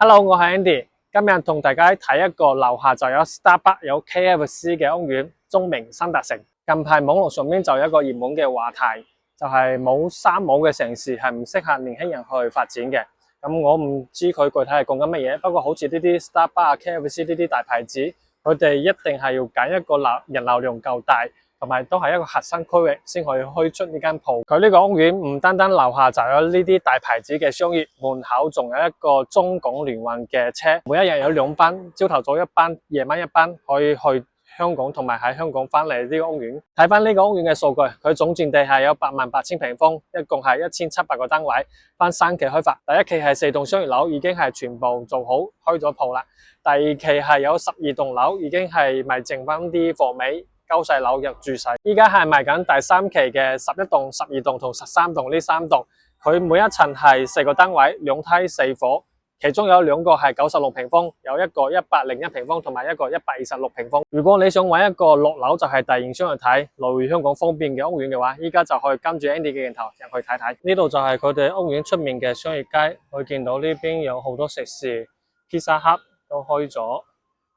Hello，我係 Andy，今日同大家睇一個樓下就有 Starbucks 有 KFC 嘅屋苑，中名新達城。近排網絡上面就有一個熱門嘅話題，就係冇三冇嘅城市係唔適合年輕人去發展嘅。咁我唔知佢具體係講緊乜嘢，不過好似呢啲 Starbucks、KFC 呢啲大牌子，佢哋一定係要揀一個人流量夠大，同埋都係一個核心區域先可以開出呢間鋪。佢呢個屋苑唔單單樓下就有呢啲大牌子嘅商業，門口仲有一個中港聯運嘅車，每一日有2班，朝頭早一班，夜晚一班，可以去香港同埋喺香港翻嚟呢個屋苑。睇翻呢個屋苑嘅數據，佢總佔地係有88000平方，一共係1700個單位，分3期開發。第一期係4棟商業樓已經係全部做好開咗鋪啦，第二期係有12棟樓已經係賣剩翻啲貨尾。交細樓入住勢，依家係賣緊第3期嘅11棟、12棟同13棟呢3棟，佢每一層係4個單位，2梯4伙，其中有2個係96平方，有一個101平方同埋一個126平方。如果你想揾一個落樓就係大型商去睇，來香港方便嘅屋苑嘅話，依家就可以跟住 Andy 嘅鏡頭入去睇睇。呢度就係佢哋屋苑出面嘅商業街，可以見到呢邊有好多食肆，Pizza Hut都開咗。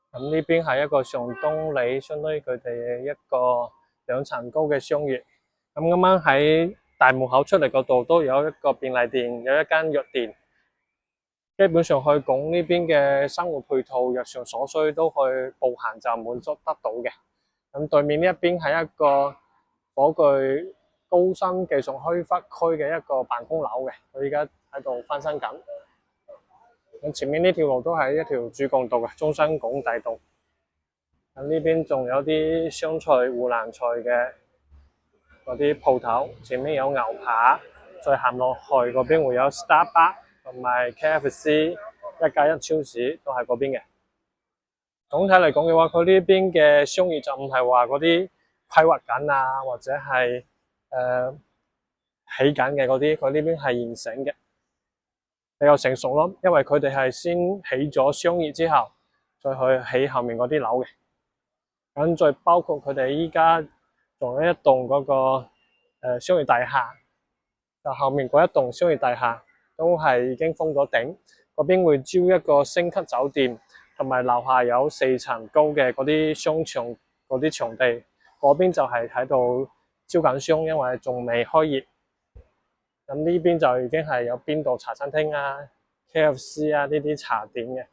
咁呢邊係一個上東里，相當於佢哋一個2層高嘅商業。咁啱啱喺大門口出嚟嗰度都有一個便利店，有一間藥店。基本上去講呢邊嘅生活配套、日常所需都去步行就滿足得到嘅。咁對面呢一邊係一個火炬高新技術開發區嘅一個辦公樓嘅，佢而家喺度翻新緊。咁前面呢條路都係一條主幹道嘅中山港大道。咁呢邊仲有啲湘菜、湖南菜嘅嗰啲鋪頭，前面有牛扒，再行落去嗰邊會有 Starbucks 同埋 KFC、1+1超市都喺嗰邊嘅。總體嚟講嘅話，佢呢邊嘅商業就唔係話嗰啲規劃緊啊，或者係起緊嘅嗰啲，佢呢邊係現成嘅。比較成熟咯，因為佢哋係先起咗商業之後，再去起後面嗰啲樓嘅。咁再包括佢哋依家仲有一棟嗰個商業大廈，就後面嗰一棟商業大廈都係已經封咗頂，嗰邊會招一個星級酒店，同埋樓下有4層高嘅嗰啲商場嗰啲場地，嗰邊就係喺度招緊商，因為仲未開業。咁呢邊就已經係有邊度茶餐廳啊、KFC 啊呢啲茶點嘅。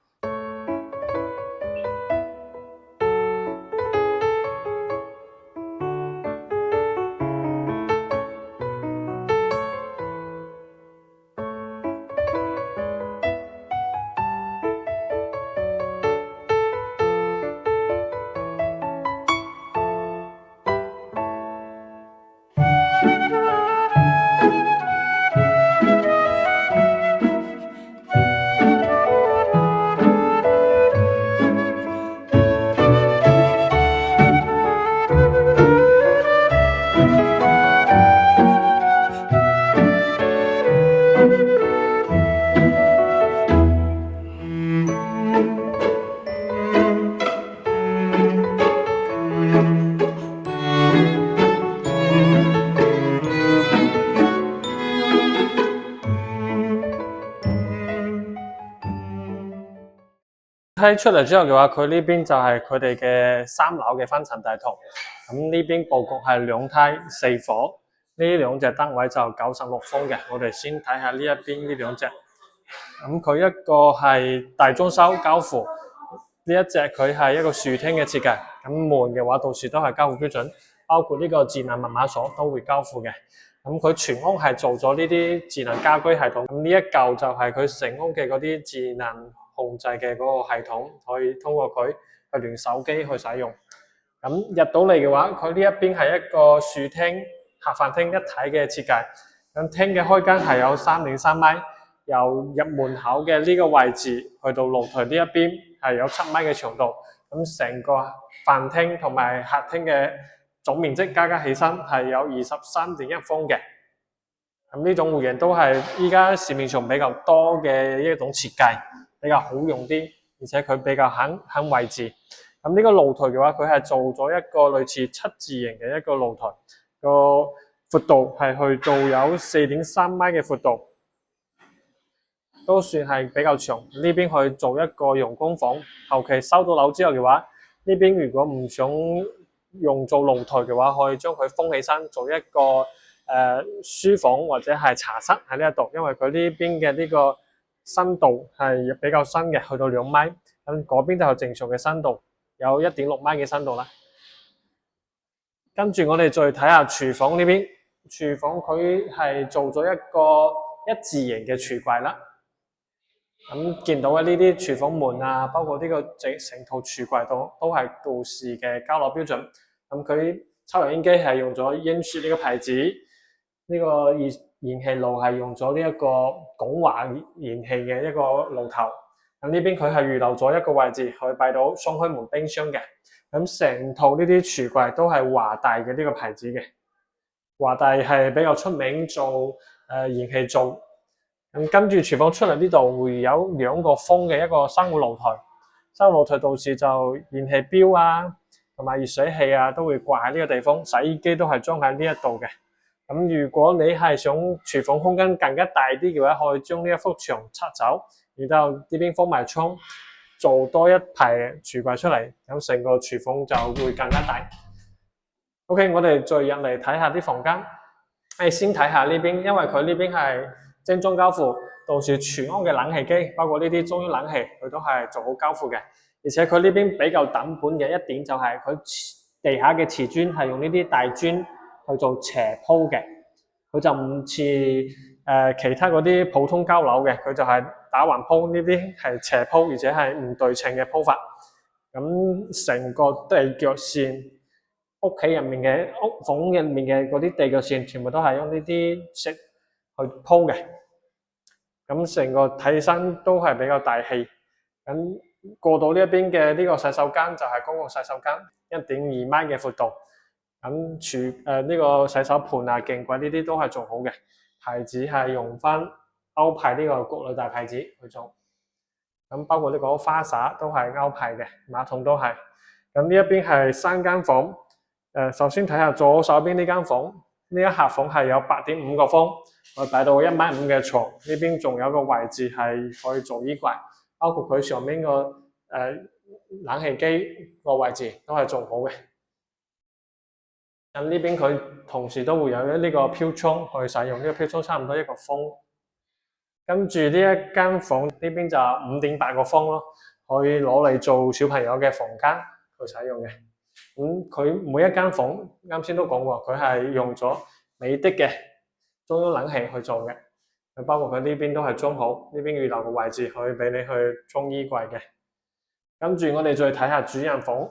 睇出嚟之後嘅話，佢呢邊就係佢哋嘅3樓嘅分層大堂。咁呢邊佈局係2梯4伙，呢2隻單位就96方嘅。我哋先睇下呢一邊呢2隻。咁佢一個係大裝修交付，呢一隻佢係一個豎廳嘅設計。咁門嘅話，到時都係交付標準，包括呢個智能密碼鎖都會交付嘅。咁佢全屋係做咗呢啲智能家居系統。咁呢一嚿就係佢成屋嘅嗰啲智能控制嘅嗰個系統，可以通過佢去連手機去使用。咁入到嚟嘅話，佢呢一邊係一個豎廳、客飯廳一體嘅設計。咁廳嘅開間係有3.3米，由入門口嘅呢個位置去到露台呢一邊係有7米嘅長度。咁成個飯廳同埋客廳嘅總面積加起身係有23.1方嘅。咁呢種戶型都係依家市面上比較多嘅一種設計，比較好用啲，而且佢比較肯位置。咁呢個露台嘅話，佢係做咗一個類似7字形嘅一個露台，個闊度係去到有4.3米嘅闊度。都算係比較長。呢邊去做一個用工房，後期收到樓之後嘅話，呢邊如果唔想用做露台嘅話，可以將佢封起身，做一個書房或者係茶室喺呢一度，因為佢呢邊嘅呢個深度係比較深嘅，去到2米，咁嗰邊就係正常嘅深度，有1.6米嘅深度啦。跟住我哋再睇下廚房呢邊，廚房佢係做咗一個一字形嘅櫥櫃啦。咁見到嘅呢啲廚房門啊，包括呢個成套櫥櫃都係杜氏嘅交樓標準。咁佢抽油煙機係用咗英雪呢個牌子，呢個燃氣爐係用咗呢一個廣華燃氣嘅一個爐頭。咁呢邊佢係預留咗一個位置可以擺到雙開門冰箱嘅。咁成套呢啲櫥櫃都係華大嘅呢個牌子嘅，華大係比較出名做燃氣灶。咁跟住廚房出嚟呢度會有2個風嘅一個生活露台，生活露台到時就燃氣錶啊同埋熱水器啊都會掛喺呢個地方，洗衣機都係裝喺呢一度嘅。咁如果你係想廚房空間更加大啲嘅話，可以將呢一幅牆拆走，然後呢邊封埋窗，做多一排櫥櫃出嚟，咁成個廚房就會更加大。OK， 我哋再入嚟睇下啲房間。先睇下呢邊，因為佢呢邊係精裝交付，到時全屋嘅冷氣機，包括呢啲中央冷氣，佢都係做好交付嘅。而且佢呢邊比較抌本嘅一點就係佢地下嘅瓷磚係用呢啲大磚去做斜鋪嘅，佢就唔似其他嗰啲普通交樓嘅，佢就係打橫鋪，呢啲係斜鋪，而且係唔對稱嘅鋪法。咁成個地腳線，屋企入面嘅屋房入面嘅嗰啲地腳線，全部都係用呢啲石去鋪嘅。咁成個睇起身都係比較大氣。咁過到呢一邊嘅呢個洗手間就係公共洗手間，1.2米嘅闊度。咁呢個洗手盤啊、鏡櫃呢啲都係做好嘅，牌子係用翻歐派呢個國內大牌子去做。咁包括呢個花灑都係歐派嘅，馬桶都係。咁呢一邊係3間房。首先睇下左手邊呢間房，呢一客房係有8.5個方，我擺到1.5米嘅床，呢邊仲有個位置係可以做衣櫃，包括佢上面個冷氣機個位置都係做好嘅。咁呢邊佢同時都會有呢個飄窗去使用，呢個飄窗差唔多1個方。跟住呢一間房呢邊就5.8個方咯，可以攞嚟做小朋友嘅房間去使用嘅。佢每一間房啱先都講過，佢係用咗美的嘅中央冷氣去做嘅。包括佢呢邊都係裝好，呢邊預留個位置可以俾你去裝衣櫃嘅。跟住我哋再睇下主人房。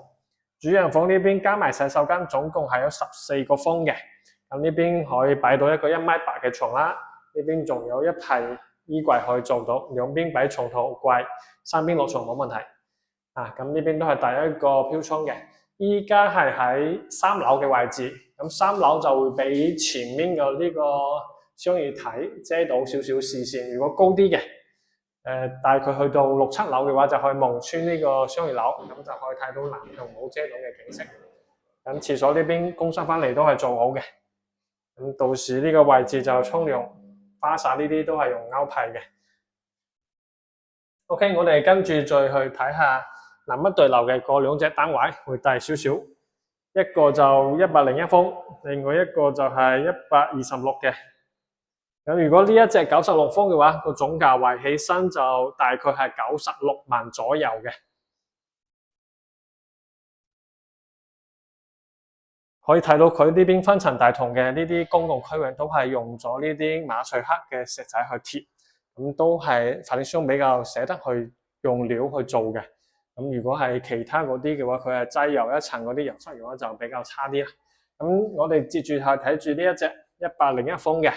主人房呢邊加埋洗手間總共係有14個方嘅。咁呢邊可以擺到一個1.8米嘅床啦，呢邊仲有一排衣櫃可以做到，兩邊擺床頭櫃，3邊落床冇問題。咁呢邊都係第一個飄窗嘅。依家係喺3樓嘅位置，咁3樓就會比前面嘅呢個雙魚體遮到少少視線。如果高啲嘅，大概去到6、7樓嘅話，就可以望穿呢個雙魚樓，咁就可以睇到南向冇遮到嘅景色。咁廁所呢邊更新翻嚟都係做好嘅。咁到時呢個位置就沖涼、花灑呢啲都係用歐派嘅。OK， 我哋跟住再去睇下南北對流嘅嗰2隻單位會大少少，一個就101方，另外一個就係126嘅。咁如果呢一隻96方嘅話，個總價位起身就大概係96萬左右嘅。可以睇到佢呢邊分層大堂嘅呢啲公共區域都係用咗呢啲馬賽克嘅石仔去貼，咁都係發展商比較捨得去用料去做嘅。咁如果係其他嗰啲嘅話，佢係擠油一層嗰啲油漆嘅話就比較差啲啦。咁我哋接住係睇住呢一隻101方嘅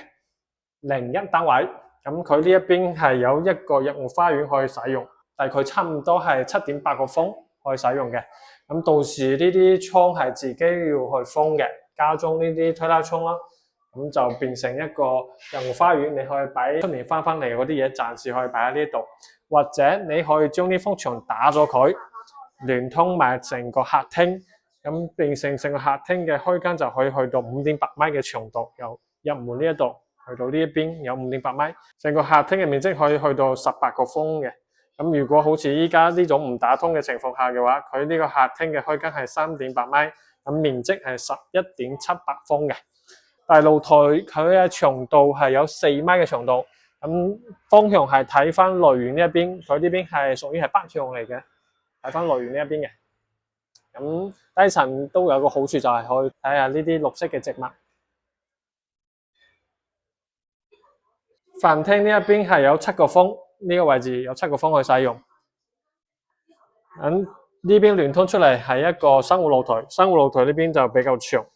01單位，咁佢呢一邊係有一個日戶花園可以使用，大概差唔多係7.8個方可以使用嘅。咁到時呢啲窗係自己要去封嘅，加裝呢啲推拉窗啦，咁就變成一個日戶花園，你可以擺出面翻嚟嗰啲嘢，暫時可以擺喺呢度，或者你可以將呢幅牆打咗佢，連通埋成個客廳，咁變成成個客廳嘅開間就可以去到5.8米嘅長度，由入門呢一度去到呢一邊有5.8米，成個客廳嘅面積可以去到18個方嘅。咁如果好似依家呢種唔打通嘅情況下嘅話，佢呢個客廳嘅開間係3.8米，咁面積係11.78方嘅。大露台佢嘅長度係有4米嘅長度，咁方向係睇翻來源呢一邊，佢呢邊係屬於係北向嚟嘅，睇翻來源呢一邊嘅。咁低層都有個好處就係可以睇下呢啲綠色嘅植物。飯廳呢一邊係有7個方，呢個位置有7個方去使用。咁呢邊連通出嚟係一個生活露台，生活露台呢邊就比較長，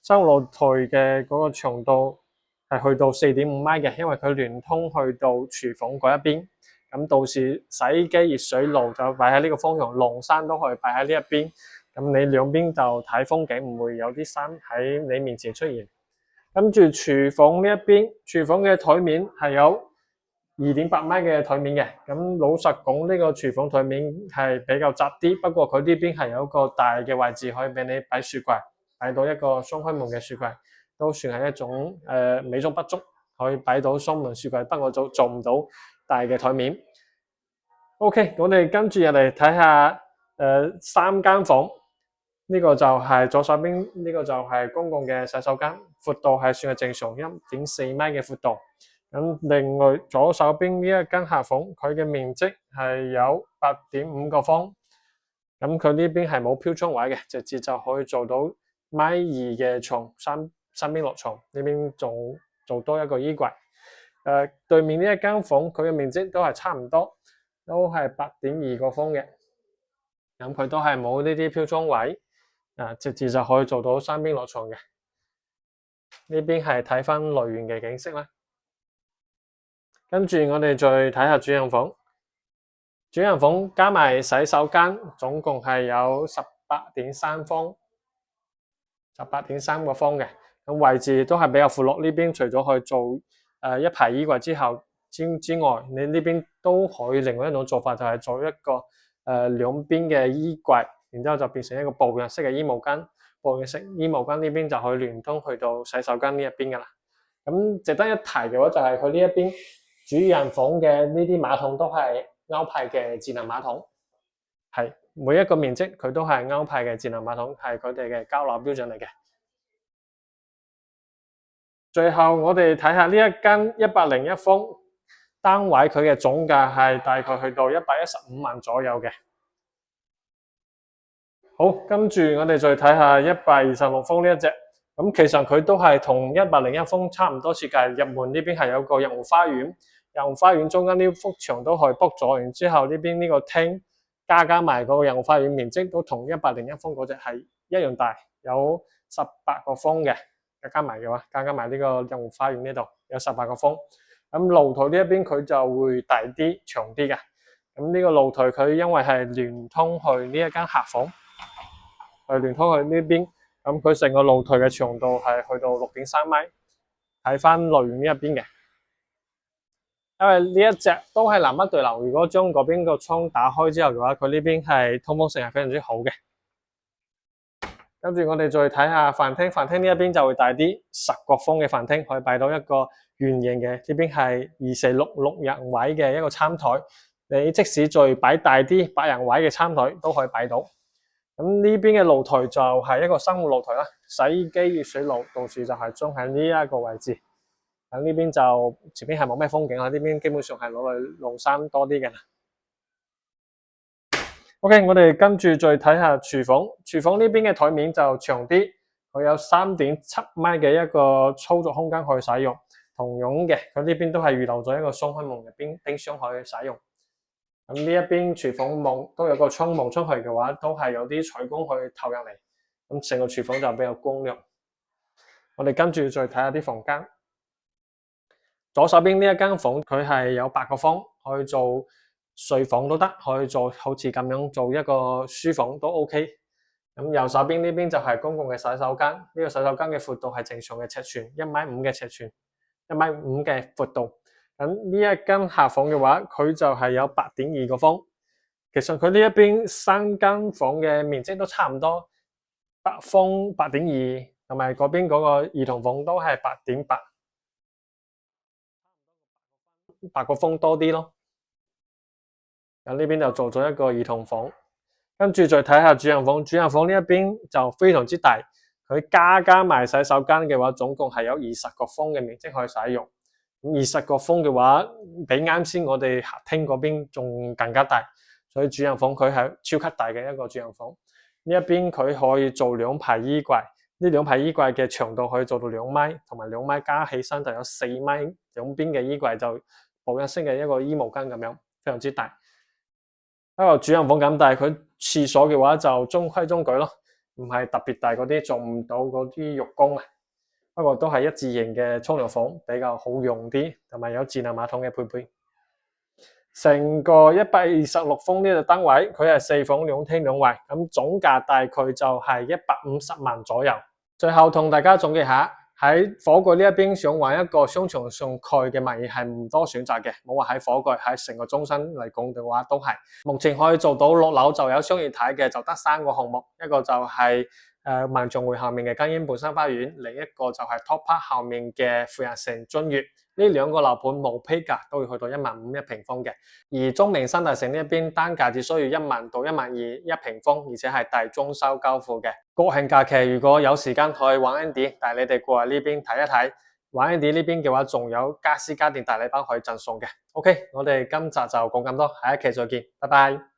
生活露台嘅嗰個長度係去到4.5米嘅，因為佢連通去到廚房嗰一邊。咁到時洗機熱水爐就擺喺呢個方向，晾衫都可以擺喺呢一邊。咁你兩邊就睇風景，唔會有啲衫喺你面前出現。跟住廚房呢一邊，廚房嘅台面係有2.8米嘅台面嘅。咁老實講，呢個廚房台面係比較窄啲，不過佢呢邊係有一個大嘅位置可以俾你擺雪櫃，擺到一個雙開門嘅雪櫃，都算係一種美中不足，可以擺到雙門雪櫃，不過做唔到大嘅台面。OK， 我哋跟住入嚟睇下3間房。呢個就係左手邊，呢個就係公共嘅洗手間，闊度係算係正常1.4米嘅闊度。咁另外左手邊呢一間客房，佢嘅面積係有8.5個方。咁佢呢邊係冇飄窗位嘅，直接就可以做到1.2米嘅床，三邊落床，呢邊仲做多一個衣櫃。對面呢一間房，佢嘅面積都係差唔多，都係8.2個方嘅。咁佢都係冇呢啲飄窗位。直接就可以做到3邊落床嘅。呢邊係睇翻來源嘅景色啦。跟住我哋再睇下主人房。主人房加埋洗手間，總共係有18.3方，18.3個方嘅。咁位置都係比較闊落。呢邊除咗可以做一排衣櫃之外，你呢邊都可以另外一種做法，就係做一個兩邊嘅衣櫃。然之後就變成一個步入式嘅衣帽間，步入式衣帽間呢邊就可以連通去到洗手間呢一邊噶啦。咁值得一提嘅話就係佢呢一邊主人房嘅呢啲馬桶都係歐派嘅智能馬桶，係每一個面積佢都係歐派嘅智能馬桶，係佢哋嘅交樓標準嚟嘅。最後我哋睇下呢一間101方單位，佢嘅總價係大概去到115萬左右嘅。好，跟住我哋再睇下126方呢一隻，咁其實佢都係同101方差唔多設計。入門呢邊係有個日湖花園，日湖花園中間呢幅牆都可以 book 咗，然之後呢邊呢個廳加埋嗰個日湖花園面積都同101方嗰隻係一樣大，有18個方嘅，加埋嘅話，加埋呢個日湖花園呢度有18個方。咁露台呢一邊佢就會大啲、長啲嘅。咁呢個露台佢因為係連通去呢一間客房。連通去呢邊，咁佢成個露台嘅長度係去到6.3米，睇翻來源呢一邊嘅。因為呢一隻都係南北對流，如果將嗰邊個窗打開之後嘅話，佢呢邊係通風性係非常之好嘅。跟住我哋再睇下飯廳，飯廳呢一邊就會大啲，10個方嘅飯廳可以擺到一個圓形嘅，呢邊係2466人位嘅一個餐台。你即使再擺大啲8人位嘅餐台都可以擺到。咁呢邊嘅露台就係一個生活露台啦，洗衣機、熱水爐到時就係裝喺呢一個位置。咁呢邊就前邊係冇咩風景啦，呢邊基本上係攞嚟晾衫多啲嘅。OK， 我哋跟住再睇下廚房。廚房呢邊嘅台面就長啲，佢有3.7米嘅一個操作空間可以使用。同樣嘅，佢呢邊都係預留咗一個雙開門嘅冰箱可以使用。咁呢一邊廚房望都有個窗望出去嘅話，都係有啲採光可以透入嚟，咁成個廚房就比較光亮。我哋跟住再睇下啲房間。左手邊呢一間房佢係有8個方，可以做睡房都得，可以做好似咁樣做一個書房都 OK。咁右手邊呢邊就係公共嘅洗手間，呢個洗手間嘅闊度係正常嘅尺寸，1.5米嘅尺寸，1.5米嘅闊度。咁呢一間客房嘅話，佢就係有8.2個方。其實佢呢一邊3間房嘅面積都差唔多，8方8.2，同埋嗰邊嗰個兒童房都係8.8。白個風多啲咯。咁呢邊就做咗一個兒童房，跟住再睇下主人房。主人房呢一邊就非常之大，佢加埋洗手間嘅話，總共係有20個方嘅面積可以使用。咁20個方嘅話，比啱先我哋客廳嗰邊仲更加大，所以主人房佢係超級大嘅一個主人房。呢一邊佢可以做2排衣櫃，呢2排衣櫃嘅長度可以做到2米，同埋2米加起身就有4米，兩邊嘅衣櫃就補一式嘅一個衣毛巾咁樣，非常之大。一個主人房咁大，佢廁所嘅話就中規中矩咯，唔係特別大嗰啲，做唔到嗰啲浴缸啊。不過都係一字型嘅沖涼房，比較好用啲，同埋有智能馬桶嘅配備。成個126方呢個單位，佢係4房2廳2衛，咁總價大概就係150萬左右。最後同大家總結下，喺火炬呢一邊想揾一個商場上蓋嘅物業係唔多選擇嘅，冇話喺火炬，喺成個中心嚟講嘅話都係。目前可以做到6樓就有商業體嘅就得3個項目，一個就係萬象匯後面嘅金鷹半山花園，另一個就係 Top Park 後面嘅富人城君悅。呢2個樓盤冇批價都要去到15000一平方嘅，而中明新大城呢一邊單價只需要1萬到12000一平方，而且係大裝修交付嘅。國慶假期如果有時間可以玩 Andy，帶你哋過嚟呢邊睇一睇。玩 Andy 呢邊嘅話，仲有家私家電大禮包可以贈送嘅。OK，我哋今集就講咁多，下一期再見，拜拜。